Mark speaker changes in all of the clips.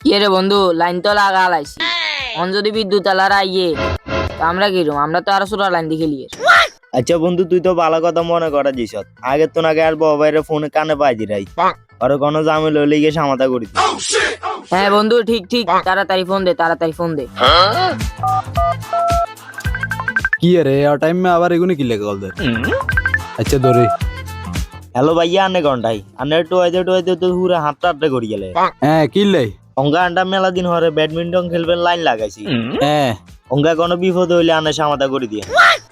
Speaker 1: কি রে বন্ধু, লাইন তো লাগা লাইছি। অন যদি বিদ্যুৎ আলারা আইয়ে তো আমরা কিরম, আমরা তো আরো সুরা লাইন দিয়ে খেলিয়ে।
Speaker 2: আচ্ছা বন্ধু, তুই তো ভালো কথা মনে করা দিস। আগে তো নাকি আর বাবাইরে ফোনে কানে পাইছি রাই, আর কোনো জামিল হইলে গিয়ে সামাতা করি।
Speaker 1: হ্যাঁ বন্ধু, ঠিক ঠিক, তাড়াতাড়ি ফোন দে, তাড়াতাড়ি ফোন দে।
Speaker 3: কি রে টাইম মে আবার এগুনি কি লেগে গল দে। আচ্ছা ধরে
Speaker 2: হ্যালো ভাইয়া, আনে ঘন্টাই আনে টুয়াইতে তো পুরো হাতটা আটটা করি গেলে।
Speaker 3: হ্যাঁ কি লাই
Speaker 2: অঙ্গা আন্ডা মেলা দিন হরে ব্যাডমিন্টন খেলবেন লাইন লাগাইছি।
Speaker 3: হ্যাঁ
Speaker 2: অঙ্গা কোনো বিপদ হইলে আনে সামাতা করে দিয়ে।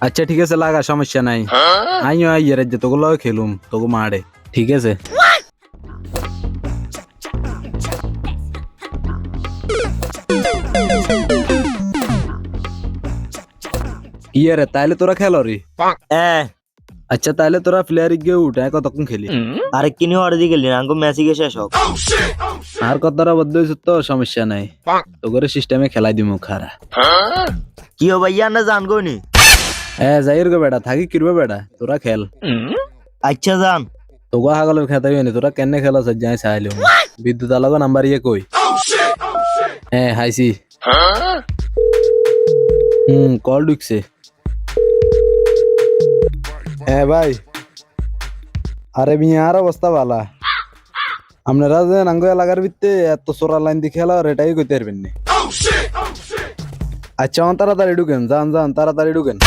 Speaker 3: আচ্ছা ঠিক আছে, লাগা, সমস্যা নাই। আইও আইয়ে রে, তোগুলো খেলুম তোকে মারে, ঠিক আছে। কি রে, তাইলে তোরা খেলো রে?
Speaker 2: হ্যাঁ।
Speaker 3: আচ্ছা তাইলে তোরা প্লেয়ার গিয়ে উঠে কতক্ষণ খেলি?
Speaker 2: আরে কিনি হরে দিয়ে গেলি না, আঙ্গো ম্যাচই গে শেষ হোক।
Speaker 3: আর কতটা বদ্ধ হয়েছে তো সমস্যা নাই, তোকে সিস্টেমে খেলাই দিমু খারা।
Speaker 2: কি হো ভাইয়া, আন্না জান গনি?
Speaker 3: হ্যাঁ যাইর গো বেটা, থাকি কিরবে বেটা, তোরা খেল।
Speaker 2: আচ্ছা জান।
Speaker 3: তোগা হাগলের খেতাই হয়নি, তোরা কেনে খেলা যাই চাইলে বিদ্যুৎ আলাগো নাম্বার ইয়ে কই। হ্যাঁ হাইছি। কল ঢুকছে। হ্যাঁ ভাই, আরে মিয়ার অবস্থা ভালা। আপনারা যে নাঙ্গো এলাকার ভিত্তে এত সোরা লাইন দিয়ে খেলা, এটাই কইতে পারবেন না। আচ্ছা আমার তাড়াতাড়ি ঢুকেন, যান যান তাড়াতাড়ি ঢুকেন।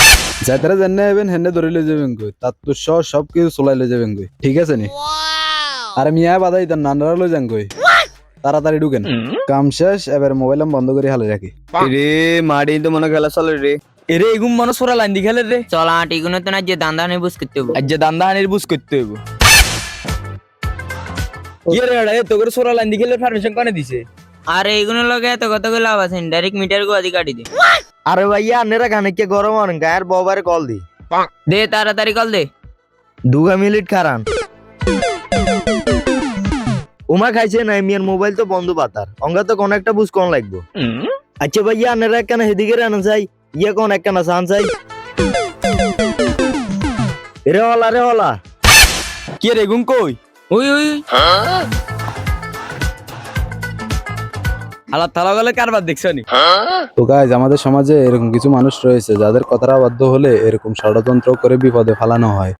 Speaker 3: যাইতারা জেনে যাবেন হেনে ধরে লয়ে যাবেন গই, তার তো সব কিছু চলাই লয়ে যাবেন গই, ঠিক আছে নি? আরে মিয়া বাধাই তার নান্ডারা লয়ে যান গই, তাড়াতাড়ি ঢুকেন। কাম শেষ, এবার মোবাইল বন্ধ করে হালে রাখি।
Speaker 4: রে মাড়ি তো মনে খেলা চলে রে। এরে এগুম মনে সোরা লাইন দি খেলে রে।
Speaker 1: চল আটি গুলো তো না, যে দান্দা নেই বুঝ করতে হবো।
Speaker 4: আজ যে দান্দা হানির বুঝ করতে হইব। কি রে এ তোকে সোরা লাইন দি খেলে পারমিশন কোনে দিছে?
Speaker 1: আর এইগুলো লগে এত কত গুলো লাভ আছে, ডাইরেক্ট মিটার গো আদি কাটি দে।
Speaker 2: আরে ভাইয়া, আন্নেরা গানে কে গরম আন গায়ের বাবারে কল দি।
Speaker 1: দে তাড়াতাড়ি কল দে।
Speaker 2: 2 মিনিট খারান। উমা খাইছে না, মিয়ার মোবাইল তো বন্ধ পাতার, অঙ্গা তো কোন একটা বুঝ কোন লাগবো। আচ্ছা ভাইয়া, আন্নেরা কেন হেদিকে রান চাই, ইয়ে কোন একখানা সান চাই। রে হলা
Speaker 4: কি রে এগুম কই?
Speaker 1: ওই ওই
Speaker 4: হালা থালা গলে কারবার দেখছ নি?
Speaker 3: তো গাইজ, আমাদের সমাজে এরকম কিছু মানুষ রয়েছে যাদের কথাটা বাধ্য হলে এরকম ষড়যন্ত্র করে বিপদে ফেলানো হয়।